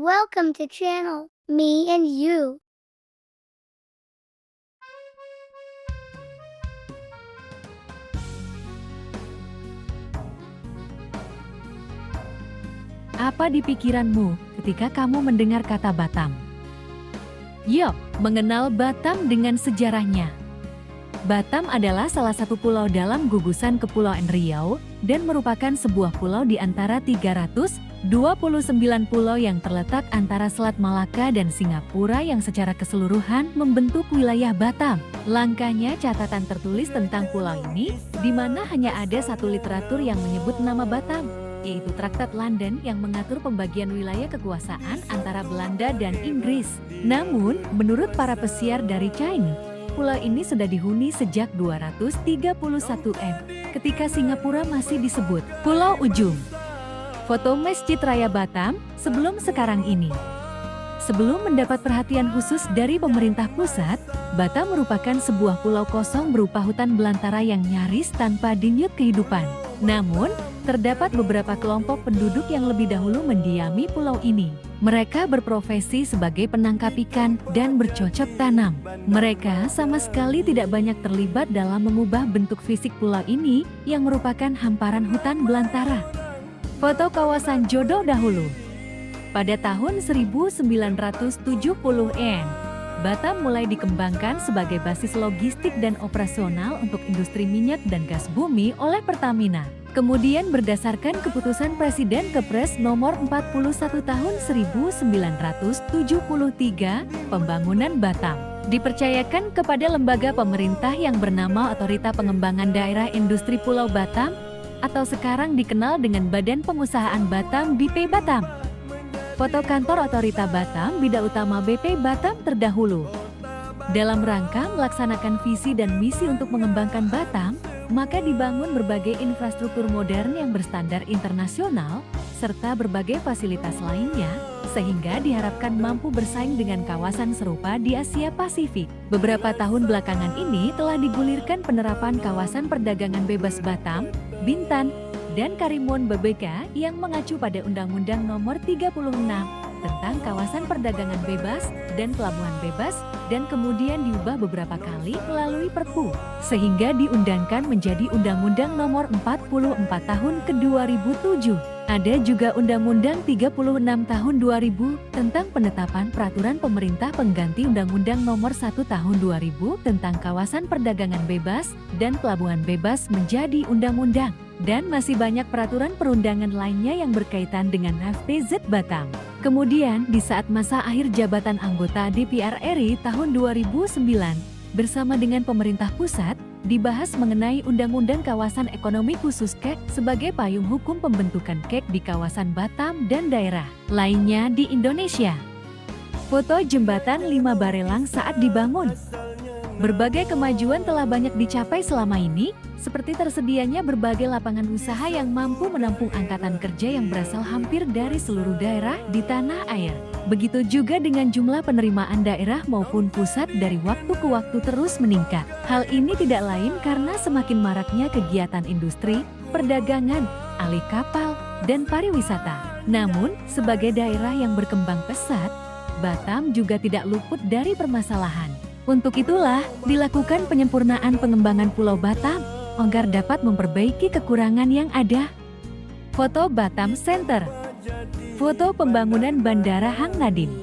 Welcome to channel Me and You. Apa di pikiranmu ketika kamu mendengar kata Batam? Yuk, mengenal Batam dengan sejarahnya. Batam adalah salah satu pulau dalam gugusan Kepulauan Riau dan merupakan sebuah pulau di antara 329 pulau yang terletak antara Selat Malaka dan Singapura yang secara keseluruhan membentuk wilayah Batam. Langkanya catatan tertulis tentang pulau ini, di mana hanya ada satu literatur yang menyebut nama Batam, yaitu Traktat London yang mengatur pembagian wilayah kekuasaan antara Belanda dan Inggris. Namun, menurut para pesiar dari China, pulau ini sudah dihuni sejak 231 M, ketika Singapura masih disebut Pulau Ujung. Foto Masjid Raya Batam sebelum sekarang ini. Sebelum mendapat perhatian khusus dari pemerintah pusat, Batam merupakan sebuah pulau kosong berupa hutan belantara yang nyaris tanpa denyut kehidupan. Namun, terdapat beberapa kelompok penduduk yang lebih dahulu mendiami pulau ini. Mereka berprofesi sebagai penangkap ikan dan bercocok tanam. Mereka sama sekali tidak banyak terlibat dalam mengubah bentuk fisik pulau ini yang merupakan hamparan hutan belantara. Foto kawasan Jodoh dahulu. Pada tahun 1970-an, Batam mulai dikembangkan sebagai basis logistik dan operasional untuk industri minyak dan gas bumi oleh Pertamina. Kemudian berdasarkan keputusan Presiden Kepres nomor 41 tahun 1973, pembangunan Batam dipercayakan kepada lembaga pemerintah yang bernama Otorita Pengembangan Daerah Industri Pulau Batam atau sekarang dikenal dengan Badan Pengusahaan Batam BP Batam. Foto kantor Otorita Batam Bidang Utama BP Batam terdahulu. Dalam rangka melaksanakan visi dan misi untuk mengembangkan Batam, maka dibangun berbagai infrastruktur modern yang berstandar internasional, serta berbagai fasilitas lainnya, sehingga diharapkan mampu bersaing dengan kawasan serupa di Asia Pasifik. Beberapa tahun belakangan ini telah digulirkan penerapan kawasan perdagangan bebas Batam, Bintan, dan Karimun BBK yang mengacu pada Undang-Undang Nomor 36 tentang kawasan perdagangan bebas dan pelabuhan bebas, dan kemudian diubah beberapa kali melalui Perpu, sehingga diundangkan menjadi Undang-Undang Nomor 44 Tahun ke-2007. Ada juga Undang-Undang 36 Tahun 2000 tentang penetapan peraturan pemerintah pengganti Undang-Undang Nomor 1 Tahun 2000 tentang kawasan perdagangan bebas dan pelabuhan bebas menjadi undang-undang. Dan masih banyak peraturan perundangan lainnya yang berkaitan dengan FPZ Batam. Kemudian di saat masa akhir jabatan anggota DPR RI tahun 2009, bersama dengan pemerintah pusat, dibahas mengenai Undang-Undang Kawasan Ekonomi Khusus KEK sebagai payung hukum pembentukan KEK di kawasan Batam dan daerah lainnya di Indonesia. Foto Jembatan 5 Barelang saat dibangun. Berbagai kemajuan telah banyak dicapai selama ini, seperti tersedianya berbagai lapangan usaha yang mampu menampung angkatan kerja yang berasal hampir dari seluruh daerah di tanah air. Begitu juga dengan jumlah penerimaan daerah maupun pusat dari waktu ke waktu terus meningkat. Hal ini tidak lain karena semakin maraknya kegiatan industri, perdagangan, alih kapal, dan pariwisata. Namun, sebagai daerah yang berkembang pesat, Batam juga tidak luput dari permasalahan. Untuk itulah, dilakukan penyempurnaan pengembangan Pulau Batam agar dapat memperbaiki kekurangan yang ada. Foto Batam Center. Foto pembangunan Bandara Hang Nadiem.